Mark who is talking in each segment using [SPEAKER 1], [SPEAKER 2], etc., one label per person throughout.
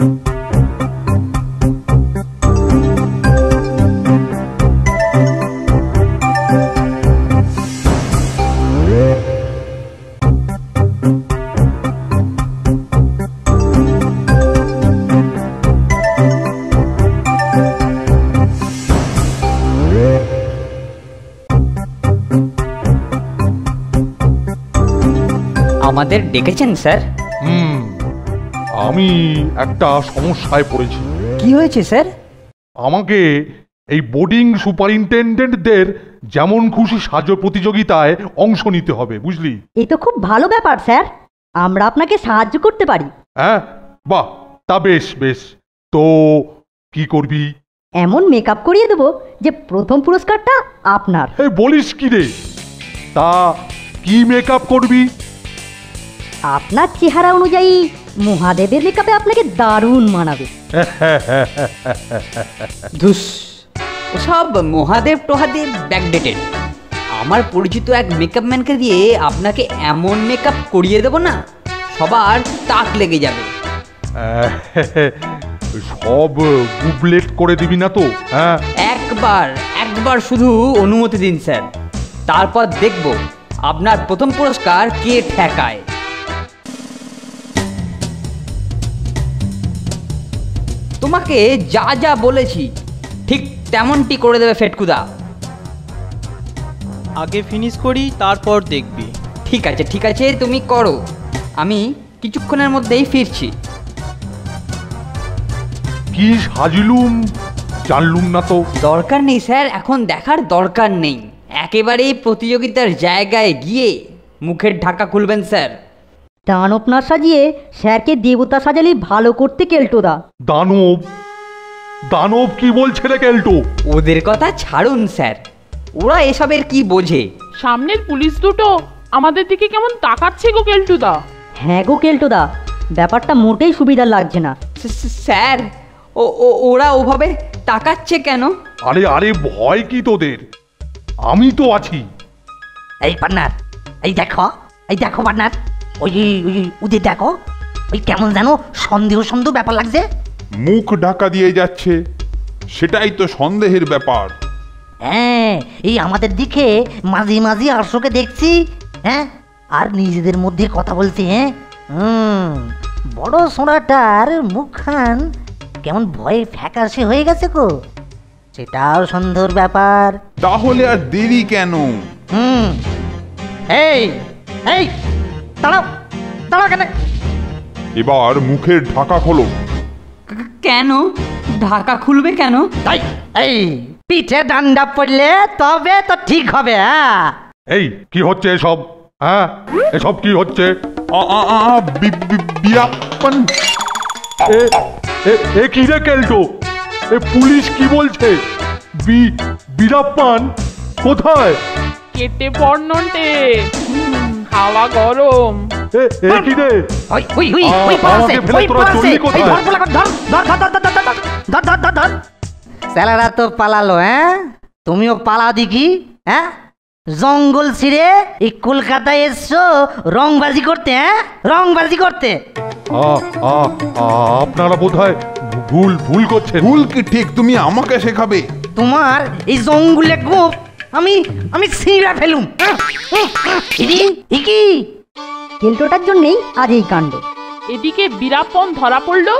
[SPEAKER 1] আমাদের ডেকেছেন স্যার?
[SPEAKER 2] আমি একটা সমস্যায় পড়েছি।
[SPEAKER 1] কি হয়েছে স্যার?
[SPEAKER 2] আমাকে এই বোর্ডিং সুপারিনটেন্ডেন্টদের যেমন খুশি সাজো প্রতিযোগিতায় অংশ নিতে হবে, বুঝলি?
[SPEAKER 3] এই তো খুব ভালো ব্যাপার স্যার, আমরা আপনাকে সাহায্য করতে পারি।
[SPEAKER 2] হ্যাঁ, বাহ, তা বেশ বেশ। তো কি করবি?
[SPEAKER 3] এমন মেকআপ করিয়ে দেবো যে প্রথম পুরস্কারটা আপনার।
[SPEAKER 2] বলিস কি রে? তা কি মেকআপ করবি?
[SPEAKER 3] আপনার চেহারা অনুযায়ী মহাদেবের মেকআপে আপনাকে দারুণ মানাবে।
[SPEAKER 1] ধুস, ওসব মহাদেব টোহাদেব ব্যাকডেটেড। আমার পরিচিত এক মেকআপ ম্যানকে দিয়ে আপনাকে এমন মেকআপ করিয়ে দেব না, সবার তাক লেগে যাবে।
[SPEAKER 2] সব গুবলেট করে দিবি না তো? হ্যাঁ,
[SPEAKER 1] একবার শুধু অনুমতি দিন স্যার, তারপর দেখব আপনার প্রথম পুরস্কার কে ঠেকায়। তোমাকে যা যা বলেছি ঠিক তেমনটি করে দেবে ফেটকুদা।
[SPEAKER 4] আগে ফিনিশ করি, তারপর দেখবি।
[SPEAKER 1] ঠিক আছে, তুমি করো, আমি কিছুক্ষণের মধ্যেই ফিরছি।
[SPEAKER 2] কি সাজলুম জানলুম না তো।
[SPEAKER 1] দরকার নেই স্যার, এখন দেখার দরকার নেই। একেবারেই প্রতিযোগিতার জায়গায় গিয়ে মুখের ঢাকা খুলবেন স্যার।
[SPEAKER 3] দানব না সাজিয়ে স্যারকে দেবতা সাজালেই ভালো করতে কেল্টোদা।
[SPEAKER 2] দানব কি বলছে রে কেল্টো?
[SPEAKER 1] ওদের কথা ছাড়ুন স্যার, ওরা এসবের কি বোঝে।
[SPEAKER 5] সামনের পুলিশ দুটো আমাদের দিকে কেমন তাকাচ্ছে গো কেল্টুদা।
[SPEAKER 3] হ্যাঁ গো কেল্টোদা, ব্যাপারটা মোটেই সুবিধা লাগছে না।
[SPEAKER 1] স্যার, ওরা ওভাবে তাকাচ্ছে কেন?
[SPEAKER 2] আরে ভয় কি তোদের? আমি তো আছি।
[SPEAKER 6] এই পার্টনার, এই দেখো পার্টনার, ওই ওদের দেখো, ওই কেমন যেন সন্দেহ ব্যাপার লাগছে।
[SPEAKER 7] মুখ ঢাকা দিয়ে যাচ্ছে, সেটাই তো সন্দেহের ব্যাপার।
[SPEAKER 6] হ্যাঁ, এই আমাদের দিকে মাঝে মাঝে আরশোকে দেখছি, হ্যাঁ, আর নিজেদের মধ্যে কথা বলছে। হ্যাঁ, বড় সোনাটার মুখখান কেমন ভয়ে ফ্যাকাশে হয়ে গেছে গো, সেটাও সন্দেহের ব্যাপার।
[SPEAKER 7] তাহলে আর দেরি কেন?
[SPEAKER 6] এই দাঁড়াও কেন?
[SPEAKER 7] এবার মুখের ঢাকা খোলো।
[SPEAKER 1] কেন ঢাকা খুলবে কেন?
[SPEAKER 6] তাই এই পিঠে ডান্ডা পড়লে তবে তো ঠিক হবে। হ্যাঁ,
[SPEAKER 2] এই কি হচ্ছে এসব? হ্যাঁ, এসব কি হচ্ছে?
[SPEAKER 7] বীরাপ্পন,
[SPEAKER 2] এ কি রে কেল্টো? এ পুলিশ কি বলছে? বীরাপ্পান কোথায়?
[SPEAKER 5] কেটে পড়নটে, হাওয়া গরম।
[SPEAKER 2] এ কি রে?
[SPEAKER 6] স্যালারা তো পালালো। হ্যাঁ, তুমিও পালাও দেখি। হ্যাঁ, জঙ্গল ছিঁড়ে এই কলকাতায় এসছো রংবাজি করতে। হ্যাঁ, রংবাজি করতে।
[SPEAKER 2] আপনারা বোধহয় ভুল করছেন।
[SPEAKER 7] ভুল কি ঠিক তুমি আমাকে শেখাবে?
[SPEAKER 6] তোমার এই জঙ্গলে গোপ আমি ছিঁড়া ফেলুম।
[SPEAKER 3] কেল্টোটার জন্যেই আজ এই কাণ্ড।
[SPEAKER 5] এদিকে বীরাপ্পন ধরা পড়লো,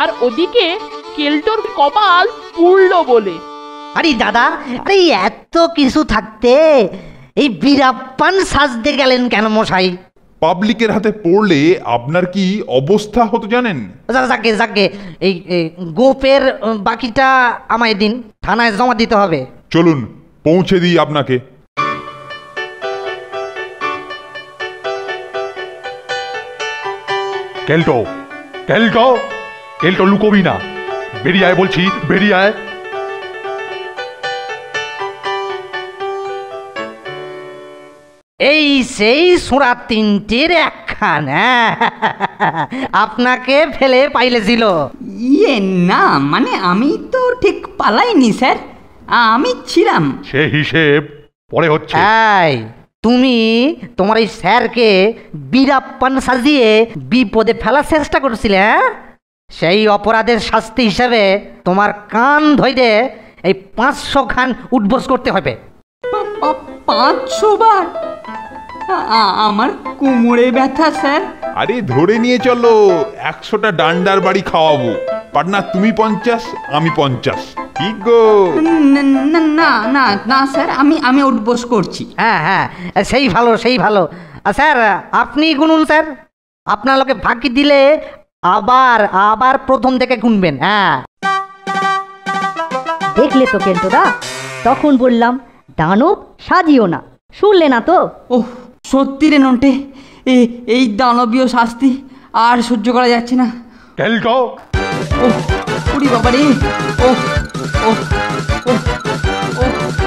[SPEAKER 5] আর ওদিকে কেল্টোর কপাল পুড়লো বলে।
[SPEAKER 6] আরে দাদা, আরে এত কিছু থাকতে এই বীরাপ্পান সাজতে গেলেন কেন মশাই?
[SPEAKER 7] পাবলিকের হাতে পড়লে আপনার কি অবস্থা হতো জানেন?
[SPEAKER 6] যাকে এই গোপের বাকিটা আমায় দিন, থানায় জমা দিতে হবে।
[SPEAKER 7] চলুন পৌঁছে দিই আপনাকে।
[SPEAKER 2] কেল্টো লুকোবি না, বেরিয়ে আয় বলছি, বেরিয়ে আয়।
[SPEAKER 6] এই সেই সোঁড়া তিনটির একখান আপনাকে ফেলে পাইলেছিল।
[SPEAKER 1] না, মানে আমি তো ঠিক পালাইনি স্যার, আমি ছিলাম।
[SPEAKER 2] সে হিসেব পরে হচ্ছে।
[SPEAKER 6] তুমি তোমার এই স্যারকে বীরাপ্পান সাজিয়ে বিপদে ফেলার চেষ্টা করছিলে। সেই অপরাধের শাস্তি হিসেবে তোমার কান ধইরে এই 500 খান উঠবোস করতে হবে।
[SPEAKER 1] 500 বার? আমার কোমরে ব্যথা স্যার।
[SPEAKER 7] আরে ধরে নিয়ে চলো, 100টা ডান্ডার বাড়ি খাওয়াবো। পার্টনার তুমি 50, আমি 50। কি গো?
[SPEAKER 1] না না না না স্যার, আমি উঠবোস করছি।
[SPEAKER 6] হ্যাঁ হ্যাঁ, সেই ভালো সেই ভালো। স্যার আপনি গুনুন স্যার, আপনার লোকে ফাঁকি দিলে আবার আবার প্রথম থেকে গুনবেন। হ্যাঁ
[SPEAKER 3] দেখলে তো কেলটোদা, তখন বললাম দানব সাজিও না, শুনলে না তো?
[SPEAKER 1] ওহ সত্যি রে নন্টে, এই দানবীয় শাস্তি আর সহ্য করা যাচ্ছে না।
[SPEAKER 2] কেলটো,
[SPEAKER 1] ওহ ওরে বাবা রে, ওহ ওহ ওহ ওহ